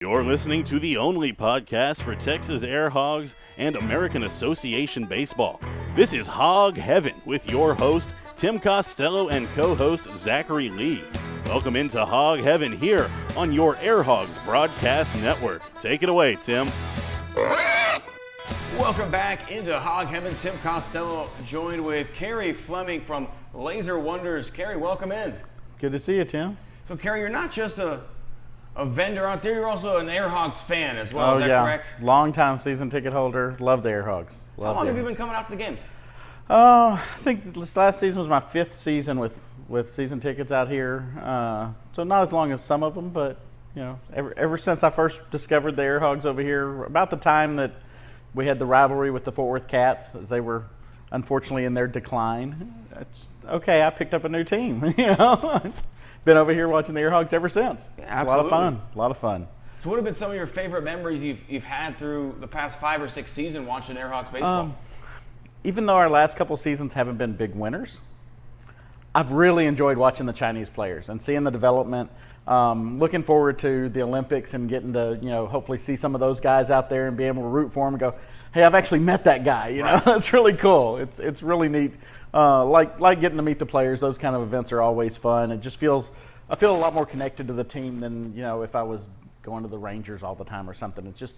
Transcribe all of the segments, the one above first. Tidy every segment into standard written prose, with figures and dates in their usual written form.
You're listening to the only podcast for Texas AirHogs and American Association Baseball. This is Hog Heaven with your host, Tim Costello, and co-host Zachary Lee. Welcome into Hog Heaven here on your AirHogs Broadcast Network. Take it away, Tim. Welcome back into Hog Heaven. Tim Costello joined with Cary Fleming from Laser Wonders. Cary, welcome in. Good to see you, Tim. So, Cary, you're not just a vendor out there, you're also an AirHogs fan as well, is that correct? Long-time season ticket holder. Love the AirHogs. How long have you been coming out to the games? I think this last season was my fifth season with season tickets out here. So not as long as some of them, but you know, ever since I first discovered the AirHogs over here, about the time that we had the rivalry with the Fort Worth Cats, as they were unfortunately in their decline. Okay, I picked up a new team, you know. Been over here watching the AirHogs ever since. Yeah, absolutely. A lot of fun. So what have been some of your favorite memories you've had through the past 5 or 6 seasons watching AirHogs baseball? Even though our last couple seasons haven't been big winners, I've really enjoyed watching the Chinese players and seeing the development. Looking forward to the Olympics and getting to, you know, hopefully see some of those guys out there and be able to root for them and go, hey, I've actually met that guy. You know, it's really cool. It's really neat. Like getting to meet the players. Those kind of events are always fun. It just I feel a lot more connected to the team than, you know, if I was going to the Rangers all the time or something. It's just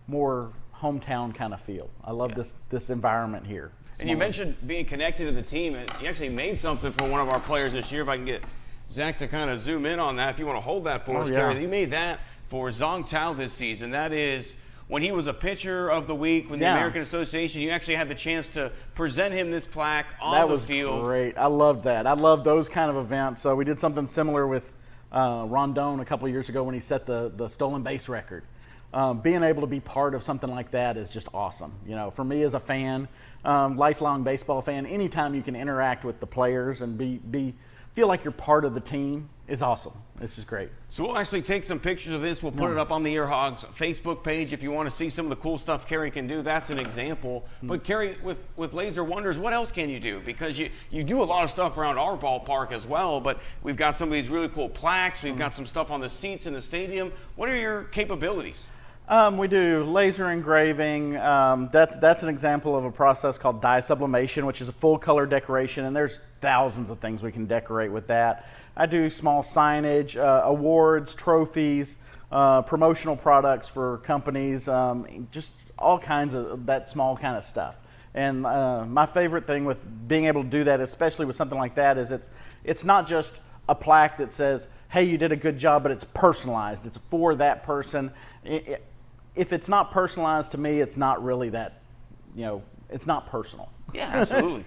more hometown kind of feel. I love this environment here. And you mentioned being connected to the team. You actually made something for one of our players this year. If I can get Zach to kind of zoom in on that, if you want to hold that for us, Cary. You made that for Zong Tao this season. That is when he was a pitcher of the week with the American Association. You actually had the chance to present him this plaque on the field. That was great. I loved that. I love those kind of events. So we did something similar with Rondon a couple of years ago when he set the stolen base record. Being able to be part of something like that is just awesome. You know, for me as a fan, lifelong baseball fan, anytime you can interact with the players and feel like you're part of the team is awesome. It's just great. So we'll actually take some pictures of this. We'll put it up on the AirHogs Facebook page if you want to see some of the cool stuff Cary can do. That's an example. But Cary, with Laser Wonders, what else can you do? Because you do a lot of stuff around our ballpark as well, but we've got some of these really cool plaques. We've got some stuff on the seats in the stadium. What are your capabilities? We do laser engraving. That's an example of a process called dye sublimation, which is a full color decoration, and there's thousands of things we can decorate with that. I do small signage, awards, trophies, promotional products for companies, just all kinds of that small kind of stuff. And my favorite thing with being able to do that, especially with something like that, is it's not just a plaque that says, hey, you did a good job, but it's personalized. It's for that person. If it's not personalized to me, it's not really that, you know, it's not personal. Yeah, absolutely.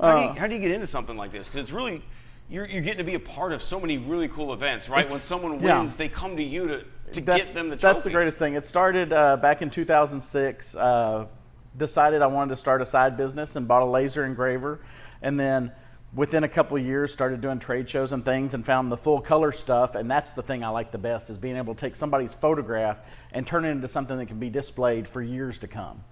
How do you get into something like this? Because it's really, you're getting to be a part of so many really cool events, right? When someone wins, they come to you to get them the trophy. That's the greatest thing. It started back in 2006. Decided I wanted to start a side business and bought a laser engraver. And then within a couple of years, started doing trade shows and things and found the full color stuff. And that's the thing I like the best, is being able to take somebody's photograph and turn it into something that can be displayed for years to come.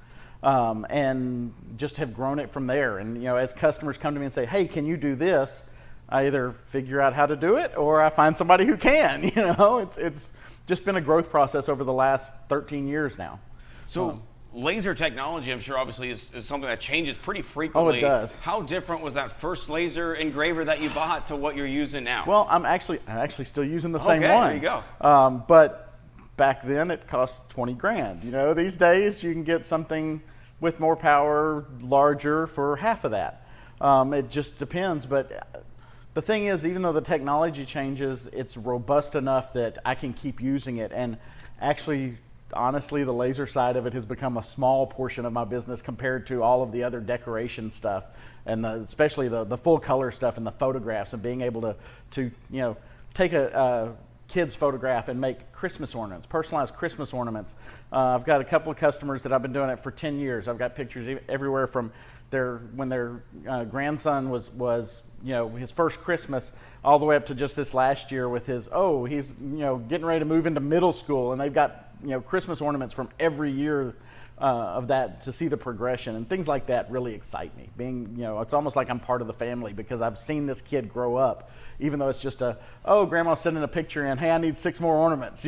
And just have grown it from there. And, you know, as customers come to me and say, hey, can you do this? I either figure out how to do it or I find somebody who can. You know, it's just been a growth process over the last 13 years now. So laser technology, I'm sure, obviously is something that changes pretty frequently. Oh, it does. How different was that first laser engraver that you bought to what you're using now? Well, I'm actually still using the same one. There you go. But back then it cost 20 grand. You know, these days you can get something with more power, larger, for half of that. It just depends. But the thing is, even though the technology changes, it's robust enough that I can keep using it. And actually, honestly, the laser side of it has become a small portion of my business compared to all of the other decoration stuff, and especially the full color stuff and the photographs, and being able to you know, take a kid's photograph and make Christmas ornaments, personalized Christmas ornaments. I've got a couple of customers that I've been doing it for 10 years. I've got pictures everywhere from when their grandson was you know, his first Christmas, all the way up to just this last year with he's you know, getting ready to move into middle school, and they've got, you know, Christmas ornaments from every year of that, to see the progression and things like that really excite me. Being, it's almost like I'm part of the family because I've seen this kid grow up, even though it's just grandma's sending a picture in, hey, I need 6 more ornaments,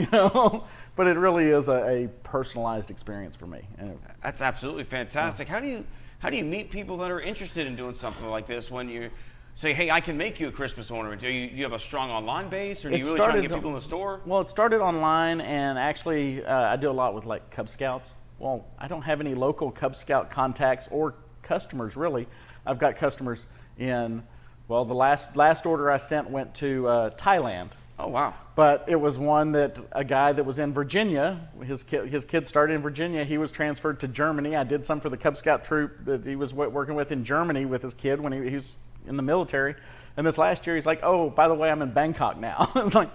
but it really is a personalized experience for me. That's absolutely fantastic. How do you meet people that are interested in doing something like this when you say, hey, I can make you a Christmas ornament? Do you have a strong online base, or do you really try to get people in the store? Well, it started online, and actually I do a lot with like Cub Scouts. Well, I don't have any local Cub Scout contacts or customers, really. I've got customers in, well, the last order I sent went to Thailand. Oh, wow. But it was one that a guy that was in Virginia, his kid started in Virginia, he was transferred to Germany. I did some for the Cub Scout troop that he was working with in Germany with his kid when he was in the military. And this last year, he's like, oh, by the way, I'm in Bangkok now. It's like,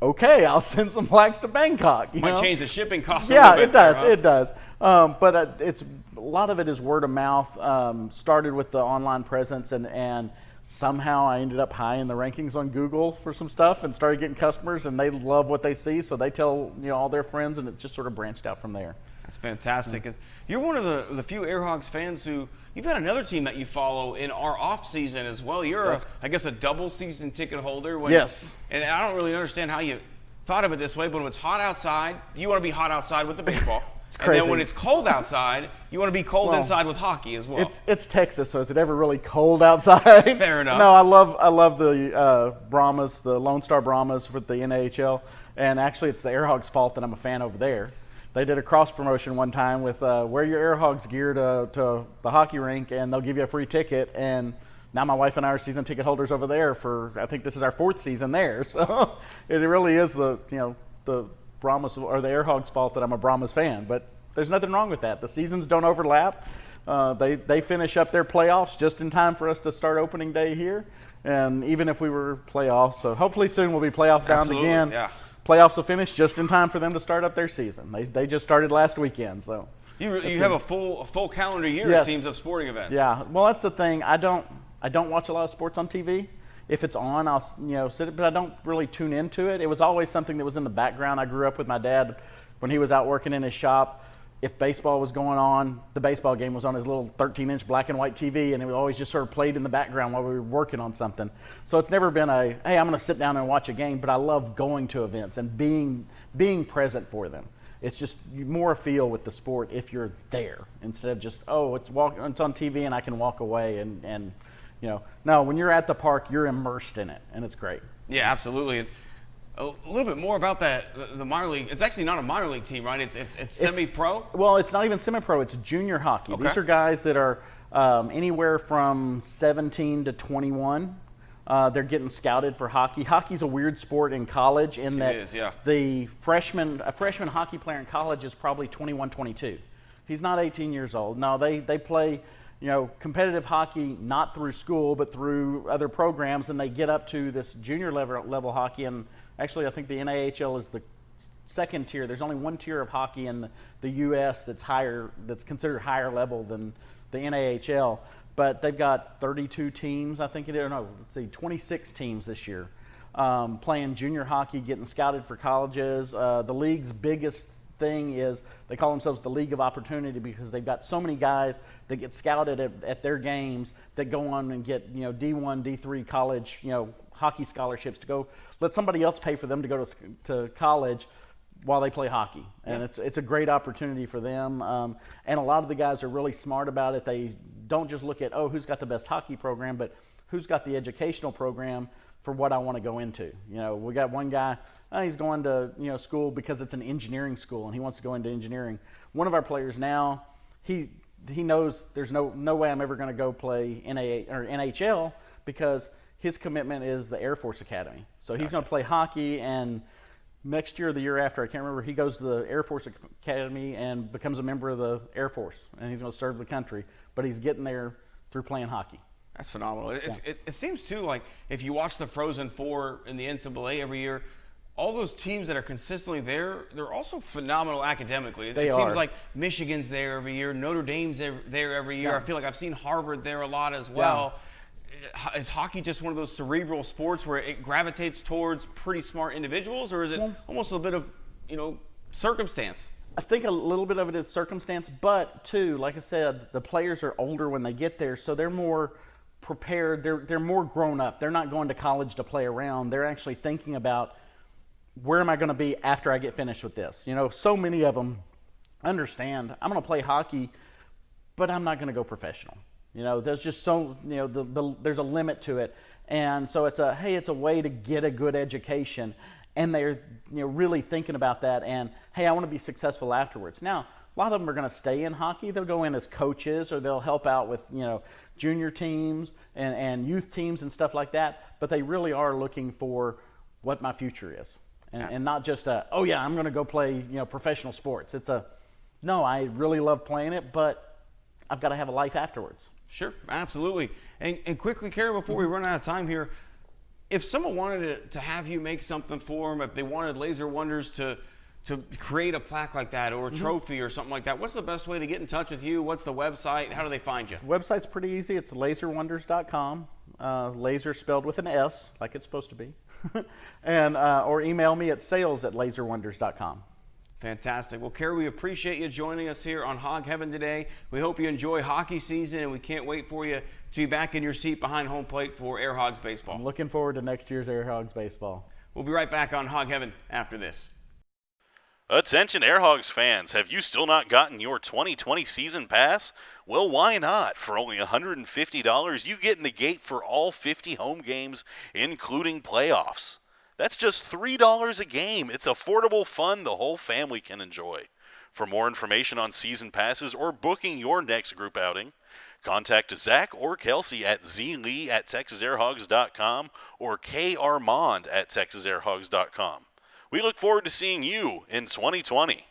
okay, I'll send some flags to Bangkok. Might change the shipping costs a little bit. Yeah, it does. But it's a lot of it is word of mouth. Started with the online presence, and somehow I ended up high in the rankings on Google for some stuff and started getting customers, and they love what they see, so they tell all their friends, and it just sort of branched out from there. That's fantastic. You're one of the few AirHogs fans who, you've got another team that you follow in our off season as well. You're, I guess, a double season ticket holder. Yes. And I don't really understand how you thought of it this way, but when it's hot outside, you want to be hot outside with the baseball. It's crazy. And then when it's cold outside, you want to be cold inside with hockey as well. It's Texas, so is it ever really cold outside? Fair enough. No, I love the Brahmas, the Lone Star Brahmas with the NHL, and actually it's the AirHogs' fault that I'm a fan over there. They did a cross promotion one time with wear your AirHogs gear to the hockey rink, and they'll give you a free ticket. And now my wife and I are season ticket holders over there for, I think this is our 4th season there. So it really is the Brahmas or the AirHogs' fault that I'm a Brahmas fan. But there's nothing wrong with that. The seasons don't overlap. They finish up their playoffs just in time for us to start opening day here. And even if we were playoffs, so hopefully soon we'll be playoff bound again. Yeah. Playoffs will finish just in time for them to start up their season. They just started last weekend, so you have a full calendar year, yes. It seems, of sporting events. Yeah, well, that's the thing. I don't watch a lot of sports on TV. If it's on, I'll sit it, but I don't really tune into it. It was always something that was in the background. I grew up with my dad when he was out working in his shop. If baseball was going on, the baseball game was on his little 13-inch black and white TV, and it was always just sort of played in the background while we were working on something. So it's never been hey, I'm going to sit down and watch a game, but I love going to events and being present for them. It's just more a feel with the sport if you're there instead of just, it's on TV and I can walk away and no, when you're at the park, you're immersed in it, and it's great. Yeah, absolutely. A little bit more about the minor league. It's actually not a minor league team, right? It's semi-pro? Well, it's not even semi-pro. It's junior hockey. Okay. These are guys that are anywhere from 17 to 21. They're getting scouted for hockey. Hockey's a weird sport in college in that it is, yeah. a freshman hockey player in college is probably 21, 22. He's not 18 years old. No, they play competitive hockey not through school but through other programs, and they get up to this junior level hockey. And actually, I think the NAHL is the second tier. There's only one tier of hockey in the U.S. that's considered higher level than the NAHL. But they've got 32 teams, I think it is. No, let's see, 26 teams this year playing junior hockey, getting scouted for colleges. The league's biggest thing is they call themselves the League of Opportunity because they've got so many guys that get scouted at their games that go on and get D1, D3 college hockey scholarships to go let somebody else pay for them to go to college while they play hockey. And it's a great opportunity for them. And a lot of the guys are really smart about it. They don't just look at, who's got the best hockey program, but who's got the educational program for what I want to go into. We got one guy, he's going to school because it's an engineering school and he wants to go into engineering. One of our players now, he knows there's no way I'm ever going to go play NHL because his commitment is the Air Force Academy. So he's going to play hockey, and next year or the year after, I can't remember, he goes to the Air Force Academy and becomes a member of the Air Force, and he's going to serve the country. But he's getting there through playing hockey. That's phenomenal. It seems, too, like if you watch the Frozen Four in the NCAA every year, all those teams that are consistently there, they're also phenomenal academically. It seems like Michigan's there every year, Notre Dame's there every year. Yeah. I feel like I've seen Harvard there a lot as well. Yeah. Is hockey just one of those cerebral sports where it gravitates towards pretty smart individuals, or is it almost a bit of, circumstance? I think a little bit of it is circumstance, but too, like I said, the players are older when they get there, so they're more prepared. They're more grown up. They're not going to college to play around. They're actually thinking about, where am I going to be after I get finished with this? You know, so many of them understand, I'm going to play hockey, but I'm not going to go professional. You know, there's just so, you know, there's a limit to it. And so it's a way to get a good education. And they're, you know, really thinking about that, and hey, I want to be successful afterwards. Now, a lot of them are going to stay in hockey. They'll go in as coaches, or they'll help out with, you know, junior teams and youth teams and stuff like that. But they really are looking for what my future is, and not just oh yeah, I'm going to go play, you know, professional sports. It's no, I really love playing it, but I've got to have a life afterwards. Sure, absolutely. And quickly, Cary, before we run out of time here, if someone wanted to have you make something for them, if they wanted Laser Wonders to create a plaque like that, or a trophy or something like that, what's the best way to get in touch with you? What's the website? How do they find you? Website's pretty easy. It's laserwonders.com. Laser spelled with an S, like it's supposed to be. And or email me at sales@laserwonders.com. Fantastic. Well, Cary, we appreciate you joining us here on Hog Heaven today. We hope you enjoy hockey season, and we can't wait for you to be back in your seat behind home plate for AirHogs baseball. I'm looking forward to next year's AirHogs baseball. We'll be right back on Hog Heaven after this. Attention AirHogs fans, have you still not gotten your 2020 season pass? Well, why not? For only $150, you get in the gate for all 50 home games, including playoffs. That's just $3 a game. It's affordable fun the whole family can enjoy. For more information on season passes or booking your next group outing, contact Zach or Kelsey at zlee@texasairhogs.com or karmond@texasairhogs.com. We look forward to seeing you in 2020.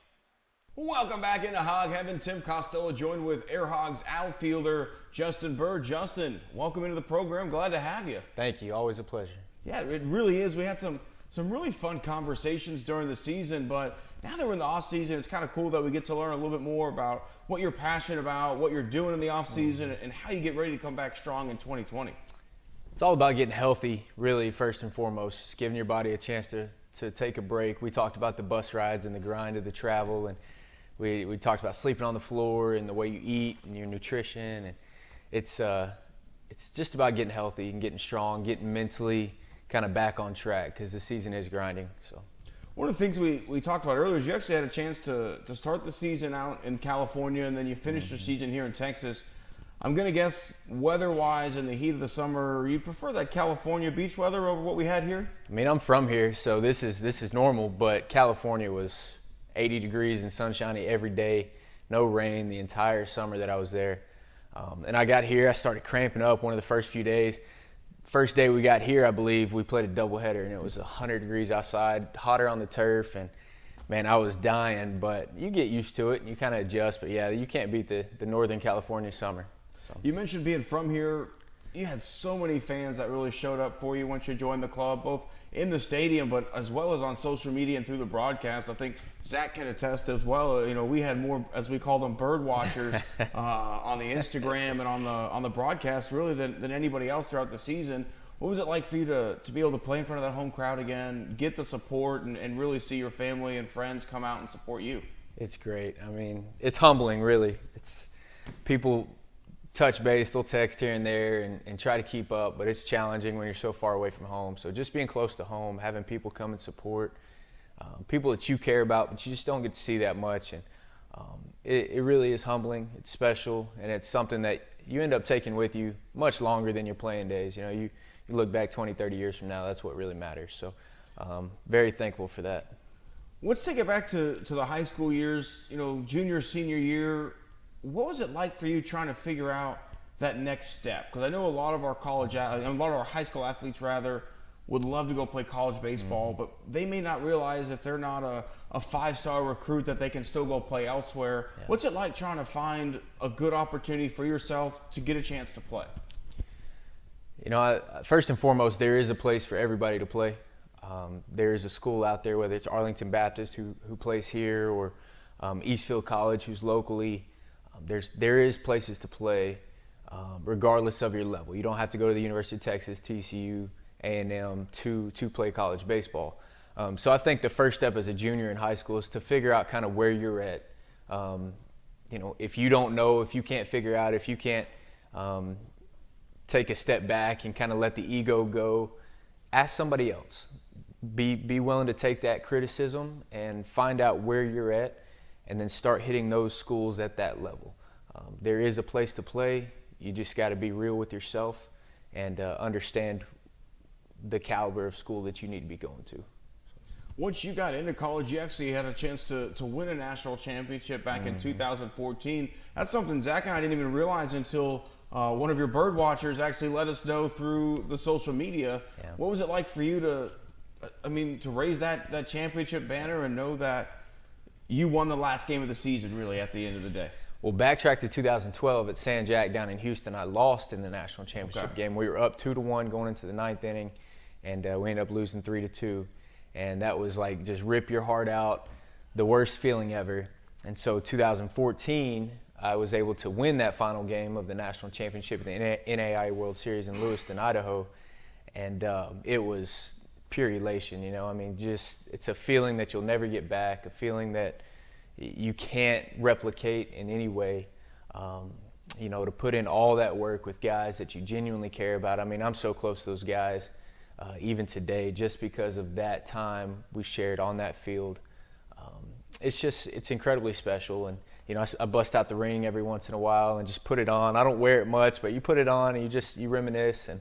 Welcome back into Hog Heaven. Tim Costello joined with AirHogs outfielder Justin Byrd. Justin, welcome into the program. Glad to have you. Thank you. Always a pleasure. Yeah, it really is. We had some really fun conversations during the season, but now that we're in the off season, it's kind of cool that we get to learn a little bit more about what you're passionate about, what you're doing in the off season, and how you get ready to come back strong in 2020. It's all about getting healthy, really, first and foremost. Just giving your body a chance to take a break. We talked about the bus rides and the grind of the travel, and we talked about sleeping on the floor and the way you eat and your nutrition. And it's just about getting healthy and getting strong, getting mentally kind of back on track, because the season is grinding. So one of the things we talked about earlier is you actually had a chance to start the season out in California, and then you finished your season here in Texas. I'm going to guess weather-wise in the heat of the summer, you prefer that California beach weather over what we had here? I mean, I'm from here, so this is normal, but California was 80 degrees and sunshiny every day, no rain the entire summer that I was there. And I got here, I started cramping up one of the first few days. First day we got here, I believe, we played a doubleheader, and it was 100 degrees outside, hotter on the turf, and man, I was dying, but you get used to it and you kind of adjust. But yeah, you can't beat the Northern California summer. So. You mentioned being from here. You had so many fans that really showed up for you once you joined the club, both in the stadium, but as well as on social media and through the broadcast. I think Zach can attest as well. You know, we had more, as we call them, bird watchers on the Instagram and on the broadcast, really, than anybody else throughout the season. What was it like for you to be able to play in front of that home crowd again, get the support, and really see your family and friends come out and support you? It's great. I mean, it's humbling, really. It's people touch base, they'll text here and there and try to keep up, but it's challenging when you're so far away from home. So just being close to home, having people come and support, people that you care about, but you just don't get to see that much. And it really is humbling. It's special, and it's something that you end up taking with you much longer than your playing days. You know, you look back 20, 30 years from now, that's what really matters. So very thankful for that. Let's take it back to the high school years, you know, junior, senior year. What was it like for you trying to figure out that next step? Because I know a lot of our high school athletes would love to go play college baseball, but they may not realize if they're not a five-star recruit that they can still go play elsewhere. Yeah. What's it like trying to find a good opportunity for yourself to get a chance to play? You know, first and foremost, there is a place for everybody to play. There is a school out there, whether it's Arlington Baptist who plays here, or Eastfield College who's locally. There is places to play regardless of your level. You don't have to go to the University of Texas, TCU, A&M to play college baseball. So I think the first step as a junior in high school is to figure out kind of where you're at. If you don't know, if you can't figure out, if you can't take a step back and kind of let the ego go, ask somebody else. Be willing to take that criticism and find out where you're at, and then start hitting those schools at that level. There is a place to play. You just got to be real with yourself and understand the caliber of school that you need to be going to. Once you got into college, you actually had a chance to win a national championship back in 2014. That's something Zach and I didn't even realize until one of your bird watchers actually let us know through the social media. Yeah. What was it like for you to raise that championship banner and know that you won the last game of the season, really, at the end of the day? Well, backtrack to 2012 at San Jack down in Houston. I lost in the national championship game. We were up 2-1 going into the ninth inning, and we ended up losing 3-2. And that was like just rip your heart out, the worst feeling ever. And so 2014, I was able to win that final game of the national championship in the NAIA World Series in Lewiston, Idaho. And it was pure elation, it's a feeling that you'll never get back, a feeling that you can't replicate in any way. To put in all that work with guys that you genuinely care about. I'm so close to those guys. Even today, just because of that time we shared on that field. It's incredibly special. And, I bust out the ring every once in a while and just put it on. I don't wear it much, but you put it on and you reminisce. And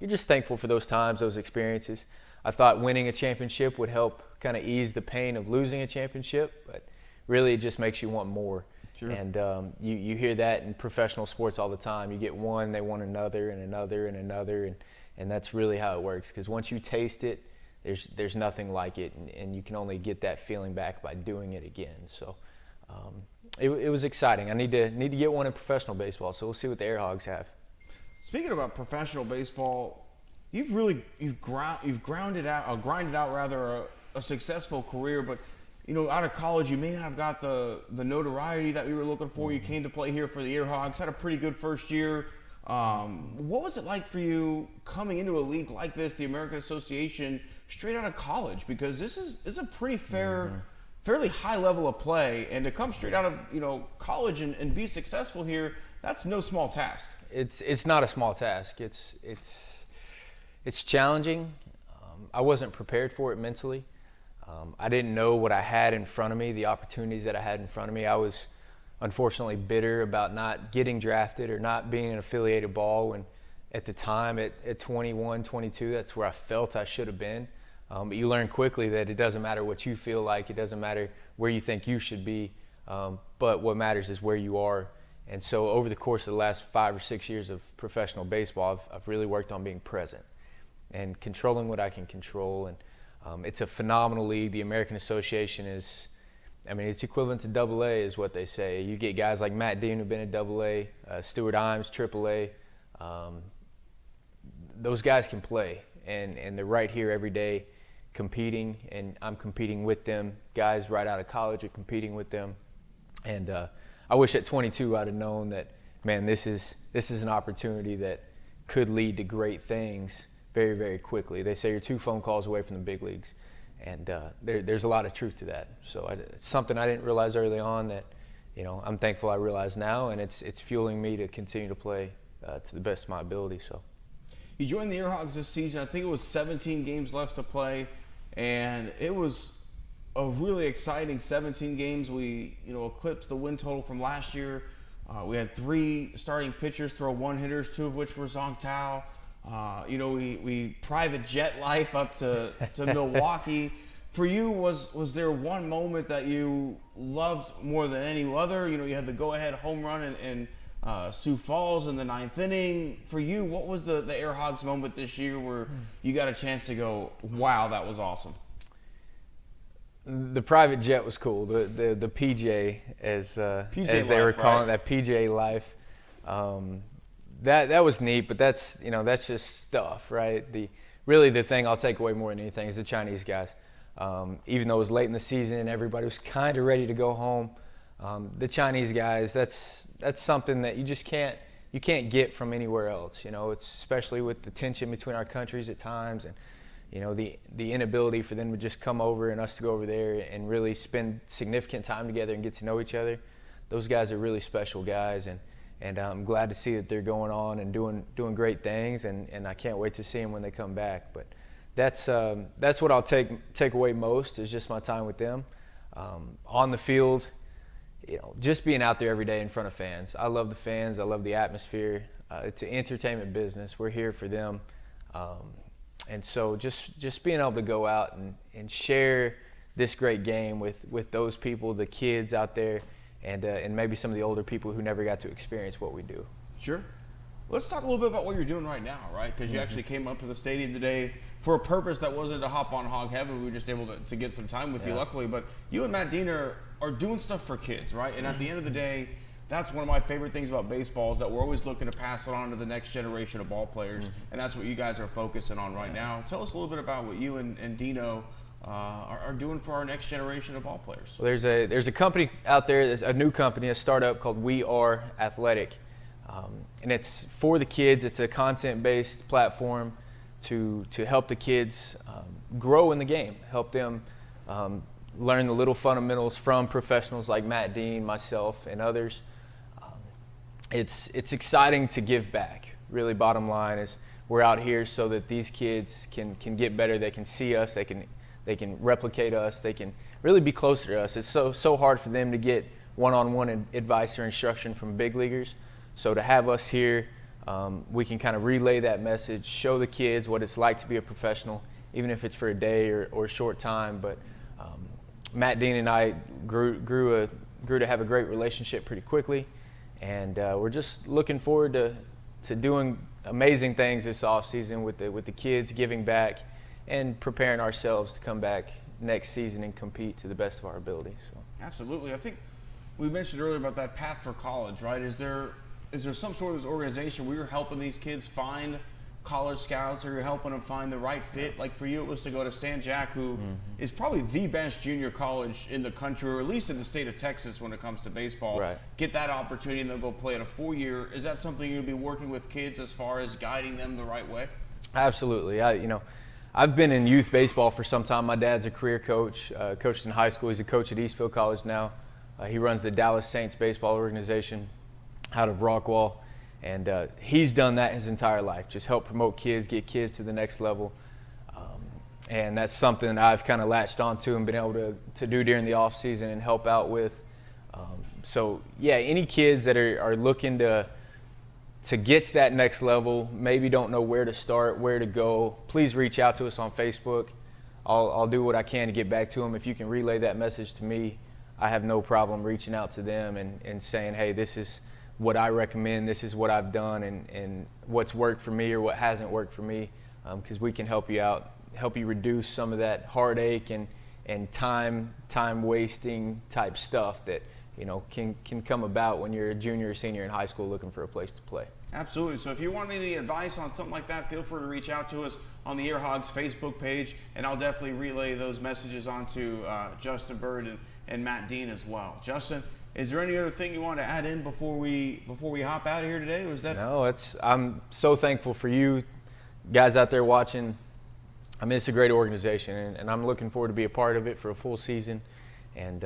you're just thankful for those times, those experiences. I thought winning a championship would help kind of ease the pain of losing a championship, but really it just makes you want more. Sure. And you hear that in professional sports all the time. You get one, they want another and another and another. And that's really how it works, because once you taste it, there's nothing like it, and you can only get that feeling back by doing it again. So it was exciting. I need to get one in professional baseball, so we'll see what the AirHogs have. Speaking about professional baseball, you've grinded out a successful career, but out of college you may not have got the notoriety that we were looking for. You came to play here for the AirHogs, had a pretty good first year. What was it like for you coming into a league like this, the American Association, straight out of college? Because this is a pretty fairly high level of play, and to come straight out of college and be successful here, that's no small task. It's not a small task. It's challenging. I wasn't prepared for it mentally. I didn't know what I had in front of me, the opportunities that I had in front of me. I was unfortunately bitter about not getting drafted or not being an affiliated ball when at the time at 21, 22, that's where I felt I should have been. But you learn quickly that it doesn't matter what you feel like, it doesn't matter where you think you should be, but what matters is where you are. And so over the course of the last 5 or 6 years of professional baseball, I've really worked on being present and controlling what I can control. And it's a phenomenal league. The American Association is, it's equivalent to AA is what they say. You get guys like Matt Dean who've been at AA, Stuart Imes, AAA. Those guys can play, and they're right here every day competing, and I'm competing with them. Guys right out of college are competing with them. And I wish at 22 I'd have known that, man, this is an opportunity that could lead to great things very, very quickly. They say you're 2 phone calls away from the big leagues. And there's a lot of truth to that. So it's something I didn't realize early on that, I'm thankful I realize now, and it's fueling me to continue to play to the best of my ability. So, you joined the AirHogs this season. I think it was 17 games left to play, and it was a really exciting 17 games. We eclipsed the win total from last year. We had 3 starting pitchers throw 1-hitters, 2 of which were Zong Tao. We private jet life up to Milwaukee. For you, was there one moment that you loved more than any other? You had the go-ahead home run in Sioux Falls in the 9th inning. For you, what was the AirHogs moment this year where you got a chance to go, wow, that was awesome? The private jet was cool. The PJ, as they were calling it, that PJ life. That was neat, but that's just stuff, right? Really the thing I'll take away more than anything is the Chinese guys. Even though it was late in the season and everybody was kind of ready to go home, the Chinese guys, that's something that you can't get from anywhere else. It's especially with the tension between our countries at times, and the inability for them to just come over and us to go over there and really spend significant time together and get to know each other. Those guys are really special guys, and I'm glad to see that they're going on and doing great things, and I can't wait to see them when they come back. But that's what I'll take away most, is just my time with them. On the field, just being out there every day in front of fans. I love the fans. I love the atmosphere. It's an entertainment business. We're here for them. And so just being able to go out and share this great game with those people, the kids out there, and maybe some of the older people who never got to experience what we do. Sure. Let's talk a little bit about what you're doing right now, right? Because you actually came up to the stadium today for a purpose that wasn't to hop on Hog Heaven. We were just able to get some time with you, luckily. But you and Matt Dean are doing stuff for kids, right? And at the end of the day, that's one of my favorite things about baseball, is that we're always looking to pass it on to the next generation of ball players. And that's what you guys are focusing on right now. Tell us a little bit about what you and Dino are doing for our next generation of ball players. Well, there's a company out there, a new company, a startup called We Are Athletic. And it's for the kids. It's a content-based platform to help the kids grow in the game, help them learn the little fundamentals from professionals like Matt Dean, myself, and others. It's exciting to give back. Really, bottom line is we're out here so that these kids can get better. They can see us. They can replicate us. They can really be closer to us. It's so hard for them to get one-on-one advice or instruction from big leaguers. So to have us here, we can kind of relay that message, show the kids what it's like to be a professional, even if it's for a day or a short time. But Matt Dean and I grew to have a great relationship pretty quickly, and we're just looking forward to doing amazing things this offseason with the kids, giving back, and preparing ourselves to come back next season and compete to the best of our ability. So. Absolutely. I think we mentioned earlier about that path for college, right? Is there some sort of this organization where you're helping these kids find college scouts, or you're helping them find the right fit? Like for you, it was to go to Stan Jack, who is probably the best junior college in the country, or at least in the state of Texas when it comes to baseball. Right. Get that opportunity and then go play at a 4-year. Is that something you'll be working with kids as far as guiding them the right way? Absolutely. I've been in youth baseball for some time. My dad's a career coach, coached in high school. He's a coach at Eastfield College now. He runs the Dallas Saints baseball organization out of Rockwall. And he's done that his entire life, just help promote kids, get kids to the next level. And that's something that I've kind of latched onto and been able to do during the off season and help out with. So, any kids that are looking to get to that next level, maybe don't know where to start, where to go, please reach out to us on Facebook. I'll do what I can to get back to them. If you can relay that message to me, I have no problem reaching out to them and saying, hey, this is what I recommend, this is what I've done, and what's worked for me or what hasn't worked for me, because we can help you out, help you reduce some of that heartache and time wasting type stuff that can come about when you're a junior or senior in high school looking for a place to play. Absolutely. So if you want any advice on something like that, feel free to reach out to us on the AirHogs Facebook page, and I'll definitely relay those messages on to Justin Byrd and Matt Dean as well. Justin, is there any other thing you want to add in before we hop out of here today? Or is that? No, I'm so thankful for you guys out there watching. I mean, it's a great organization, and I'm looking forward to be a part of it for a full season, and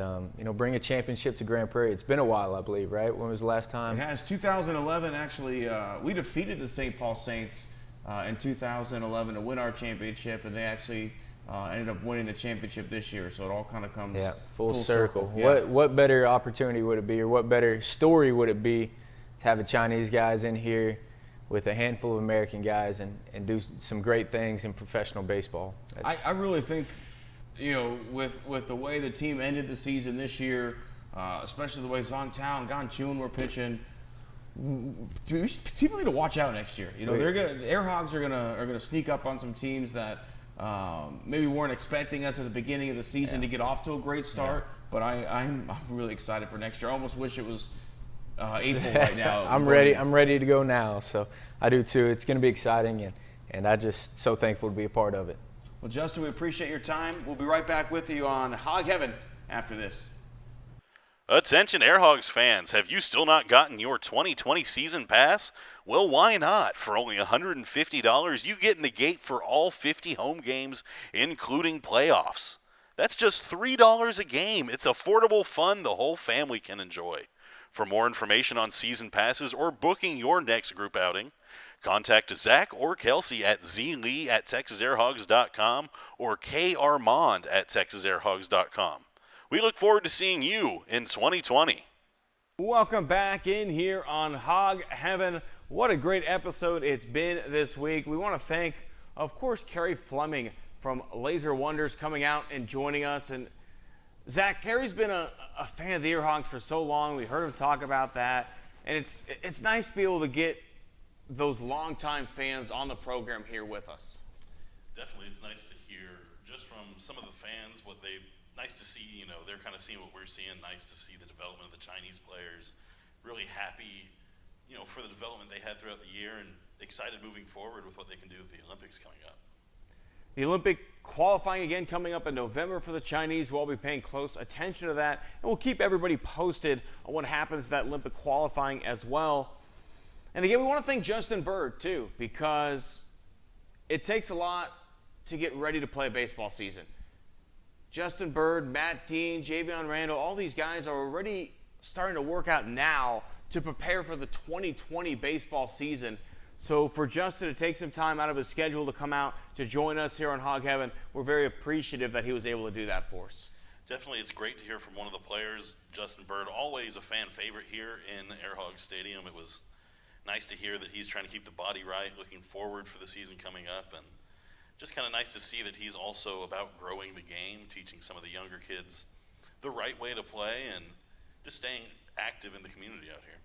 bring a championship to Grand Prairie. It's been a while, I believe, right? When was the last time? It has. 2011, actually. We defeated the St. Paul Saints in 2011 to win our championship, and they actually ended up winning the championship this year. So it all kind of comes full circle. Yeah. What better opportunity would it be, or what better story would it be to have the Chinese guys in here with a handful of American guys and do some great things in professional baseball? I really think, with the way the team ended the season this year, especially the way Zong Tao and Gan Chun were pitching, people need to watch out next year. The AirHogs are gonna sneak up on some teams that maybe weren't expecting us at the beginning of the season to get off to a great start. But I'm really excited for next year. I almost wish it was April right now. I'm ready to go now. So I do too. It's going to be exciting, and I just so thankful to be a part of it. Well, Justin, we appreciate your time. We'll be right back with you on Hog Heaven after this. Attention AirHogs fans, have you still not gotten your 2020 season pass? Well, why not? For only $150, you get in the gate for all 50 home games, including playoffs. That's just $3 a game. It's affordable fun the whole family can enjoy. For more information on season passes or booking your next group outing, contact Zach or Kelsey at zlee@texasairhogs.com or karmond@texasairhogs.com. We look forward to seeing you in 2020. Welcome back in here on Hog Heaven. What a great episode it's been this week. We want to thank, of course, Cary Fleming from Laser Wonders coming out and joining us. And Zach, Cary's been a fan of the AirHogs for so long. We heard him talk about that. And it's nice to be able to get those longtime fans on the program here with us. Definitely, it's nice to hear just from some of the fans what they nice to see, they're kind of seeing what we're seeing. Nice to see the development of the Chinese players. Really happy, for the development they had throughout the year and excited moving forward with what they can do with the Olympics coming up. The Olympic qualifying again coming up in November for the Chinese. We'll be paying close attention to that. And we'll keep everybody posted on what happens to that Olympic qualifying as well. And again, we want to thank Justin Byrd too, because it takes a lot to get ready to play a baseball season. Justin Byrd, Matt Dean, Javion Randall, all these guys are already starting to work out now to prepare for the 2020 baseball season. So for Justin to take some time out of his schedule to come out to join us here on Hog Heaven, we're very appreciative that he was able to do that for us. Definitely, it's great to hear from one of the players, Justin Byrd, always a fan favorite here in AirHogs Stadium. It was nice to hear that he's trying to keep the body right, looking forward for the season coming up, and just kind of nice to see that he's also about growing the game, teaching some of the younger kids the right way to play, and just staying active in the community out here.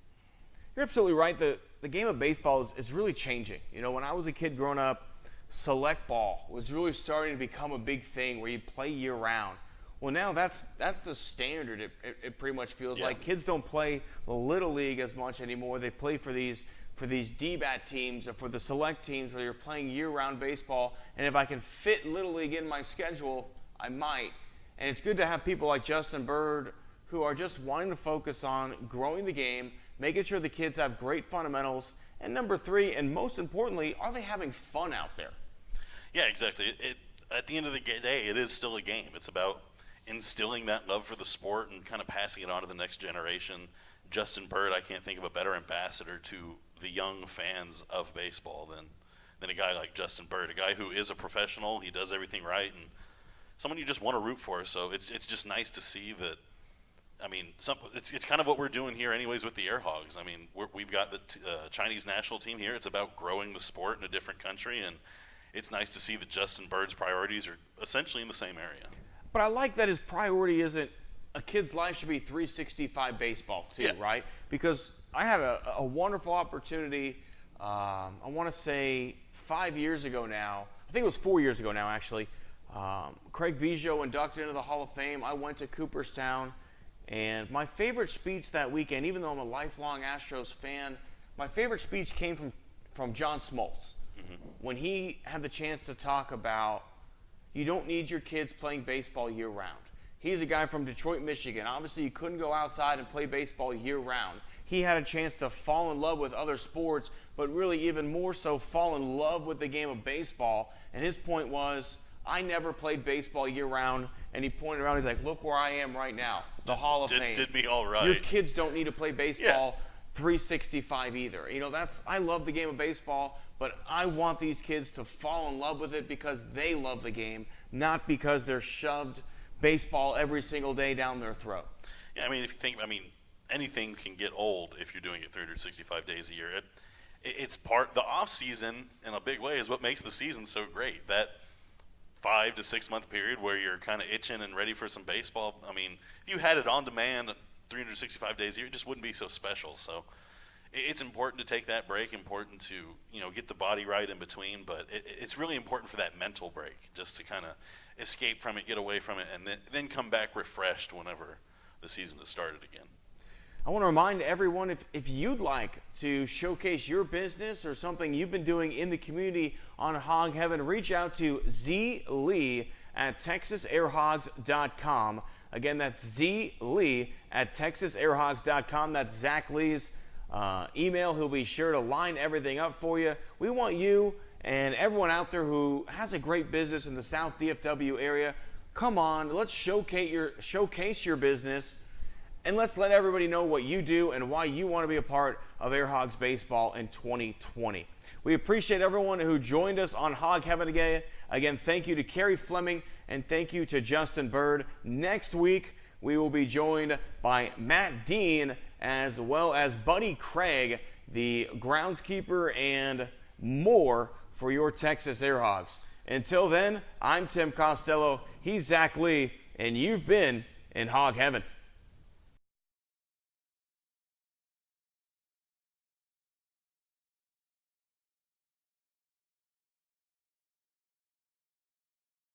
You're absolutely right. The game of baseball is really changing. When I was a kid growing up, select ball was really starting to become a big thing where you play year-round. Well, now that's the standard. It pretty much feels like kids don't play the Little League as much anymore. They play for these DBAT teams or for the select teams where you're playing year-round baseball. And if I can fit Little League in my schedule, I might. And it's good to have people like Justin Byrd who are just wanting to focus on growing the game, making sure the kids have great fundamentals, and number 3, and most importantly, are they having fun out there? Yeah, exactly. At the end of the day, it is still a game. It's about instilling that love for the sport and kind of passing it on to the next generation. Justin Byrd, I can't think of a better ambassador to the young fans of baseball than a guy like Justin Byrd, a guy who is a professional. He does everything right, and someone you just want to root for. So it's just nice to see that. I mean, it's kind of what we're doing here anyways with the AirHogs. I mean, we've got the Chinese national team here. It's about growing the sport in a different country, and it's nice to see that Justin Byrd's priorities are essentially in the same area. But I like that his priority isn't a kid's life should be 365 baseball too, right? Because I had a wonderful opportunity, I want to say 5 years ago now. I think it was 4 years ago now, actually. Craig Biggio inducted into the Hall of Fame. I went to Cooperstown. And my favorite speech that weekend, even though I'm a lifelong Astros fan, my favorite speech came from John Smoltz. When he had the chance to talk about you don't need your kids playing baseball year-round. He's a guy from Detroit, Michigan. Obviously, you couldn't go outside and play baseball year-round. He had a chance to fall in love with other sports, but really even more so fall in love with the game of baseball. And his point was, I never played baseball year-round. And he pointed around, he's like, look where I am right now, the Hall of Fame. Did me all right. Your kids don't need to play baseball 365 either. I love the game of baseball, but I want these kids to fall in love with it because they love the game, not because they're shoved baseball every single day down their throat. Yeah, if you think, anything can get old if you're doing it 365 days a year. It's the off season in a big way is what makes the season so great. That 5 to 6 month period where you're kind of itching and ready for some baseball. If you had it on demand 365 days a year, it just wouldn't be so special. So it's important to take that break, important to, get the body right in between, but it's really important for that mental break, just to kind of escape from it, get away from it, and then come back refreshed whenever the season has started again. I want to remind everyone, if you'd like to showcase your business or something you've been doing in the community on Hog Heaven, reach out to zlee@texasairhogs.com. Again, that's zlee at texasairhogs.com. That's Zach Lee's email. He'll be sure to line everything up for you. We want you and everyone out there who has a great business in the South DFW area, come on, let's showcase your business, and let's let everybody know what you do and why you want to be a part of AirHogs baseball in 2020. We appreciate everyone who joined us on Hog Heaven again. Again, thank you to Cary Fleming and thank you to Justin Byrd. Next week, we will be joined by Matt Dean as well as Buddy Craig, the groundskeeper and more for your Texas AirHogs. Until then, I'm Tim Costello, he's Zach Lee, and you've been in Hog Heaven.